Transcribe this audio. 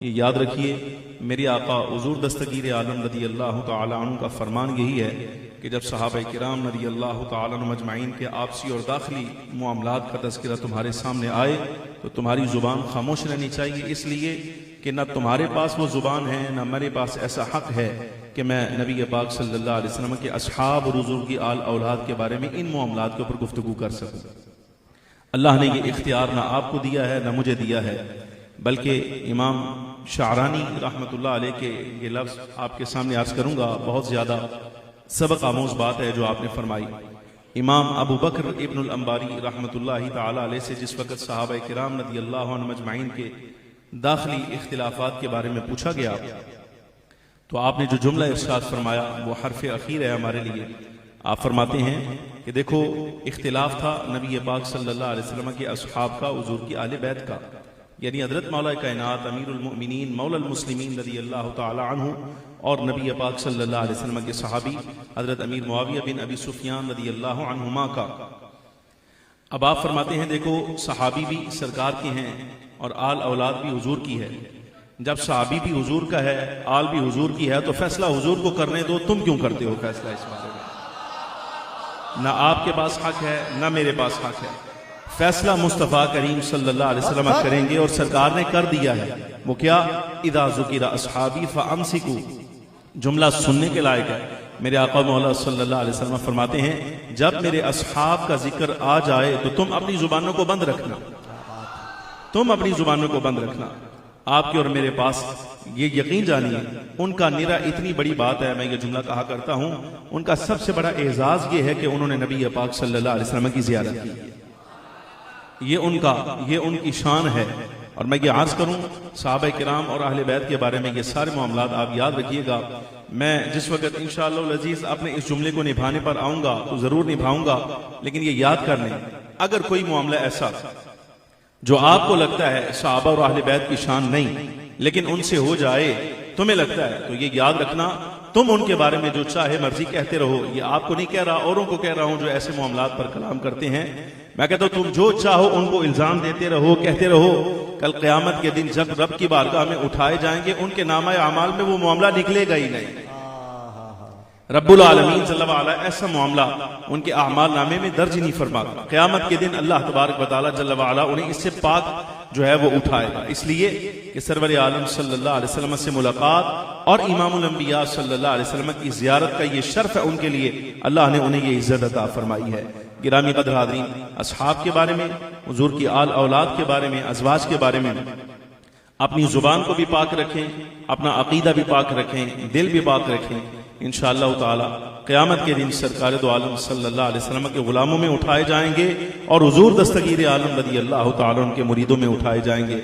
یہ یاد رکھیے میری آقا حضور دستگیر عالم رضی اللہ تعالی عنہ کا فرمان یہی ہے کہ جب صحابہ کرام رضی اللہ تعالی عنہ مجمعین کے آپسی اور داخلی معاملات کا تذکرہ تمہارے سامنے آئے تو تمہاری زبان خاموش رہنی چاہیے، اس لیے کہ نہ تمہارے پاس وہ زبان ہے نہ میرے پاس ایسا حق ہے کہ میں نبی پاک صلی اللہ علیہ وسلم کے اصحاب اور حضور کی آل اولاد کے بارے میں ان معاملات کے اوپر گفتگو کر سکوں۔ اللہ نے یہ اختیار نہ آپ کو دیا ہے نہ مجھے دیا ہے، بلکہ امام شعرانی رحمت اللہ علیہ کے یہ لفظ آپ کے سامنے عرض کروں گا، بہت زیادہ سبق آموز بات ہے جو آپ نے فرمائی۔ امام ابو بکر ابن الانباری رحمت اللہ تعالی علیہ سے جس وقت صحابہ کرام رضی اللہ عنہ مجمعین کے داخلی اختلافات کے بارے میں پوچھا گیا تو آپ نے جو جملہ ارشاد فرمایا وہ حرف اخیر ہے ہمارے لیے۔ آپ فرماتے ہیں کہ دیکھو اختلاف تھا نبی پاک صلی اللہ علیہ وسلم کے اصحاب کا، حضور کی آل بیت کا، یعنی حضرت مولا کائنات امیر المؤمنین مولا المسلمین رضی اللہ تعالی عنہ اور نبی پاک صلی اللہ علیہ وسلم کے صحابی حضرت امیر معاویہ بن ابی سفیان رضی اللہ عنہما کا۔ اب آپ فرماتے ہیں دیکھو صحابی بھی سرکار کے ہیں اور آل اولاد بھی حضور کی ہے، جب صحابی بھی حضور کا ہے آل بھی حضور کی ہے تو فیصلہ حضور کو کرنے دو، تم کیوں کرتے ہو فیصلہ اس بارے میں؟ نہ آپ کے پاس حق ہے نہ میرے پاس حق ہے، فیصلہ مصطفیٰ کریم صلی اللہ علیہ وسلم کریں گے اور سرکار نے کر دیا ہے۔ وہ کیا؟ اذا ذکر اصحابی فامسکوا، جملہ سننے کے لائق ہے۔ میرے آقا مولا صلی اللہ علیہ وسلم فرماتے ہیں جب میرے اصحاب کا ذکر آ جائے تو تم اپنی زبانوں کو بند رکھنا، تم اپنی زبانوں کو بند رکھنا۔ آپ کے اور میرے پاس یہ یقین جانیے ان کا نرا اتنی بڑی بات ہے، میں یہ جملہ کہا کرتا ہوں، ان کا سب سے بڑا اعزاز یہ ہے کہ انہوں نے نبی پاک صلی اللہ علیہ وسلم کی زیارت کی، یہ ان کی شان ہے۔ اور میں یہ عرض کروں صحابہ کرام اور اہل بیت کے بارے میں یہ سارے معاملات آپ یاد رکھیے گا۔ میں جس وقت انشاءاللہ العزیز اپنے اس جملے کو نبھانے پر آؤں گا تو ضرور نبھاؤں گا، لیکن یہ یاد کر لیں اگر کوئی معاملہ ایسا جو آپ کو لگتا ہے صحابہ اور اہل بیت کی شان نہیں لیکن ان سے ہو جائے تمہیں لگتا ہے تو یہ یاد رکھنا تم ان کے بارے میں جو چاہے مرضی کہتے رہو، یہ آپ کو نہیں کہہ رہا اوروں کو کہہ رہا ہوں جو ایسے معاملات پر کلام کرتے ہیں۔ میں کہتا ہوں تم جو چاہو ان کو الزام دیتے رہو، کہتے رہو، کل قیامت کے دن جب رب کی بارگاہ میں اٹھائے جائیں گے ان کے نامہ اعمال میں وہ معاملہ نکلے گا ہی نہیں۔ رب العالمین جل وعلا ایسا معاملہ ان کے اعمال نامے میں درج نہیں فرماتا، قیامت کے دن اللہ تبارک و تعالی جل وعلا انہیں اس سے پاک جو ہے وہ اٹھائے گا، اس لیے کہ سرور عالم صلی اللہ علیہ وسلم سے ملاقات اور امام الانبیاء صلی اللہ علیہ وسلم کی زیارت کا یہ شرف ہے ان کے لیے، اللہ نے انہیں یہ عزت عطا فرمائی ہے۔ گرامی قدر حاضرین، اصحاب کے بارے میں، حضور کی آل اولاد کے بارے میں، ازواج کے بارے میں اپنی زبان کو بھی پاک رکھیں، اپنا عقیدہ بھی پاک رکھیں، دل بھی پاک رکھیں۔ انشاءاللہ تعالی قیامت کے دن سرکار دو عالم صلی اللہ علیہ وسلم کے غلاموں میں اٹھائے جائیں گے اور حضور دستگیر عالم رضی اللہ تعالی عنہ کے مریدوں میں اٹھائے جائیں گے۔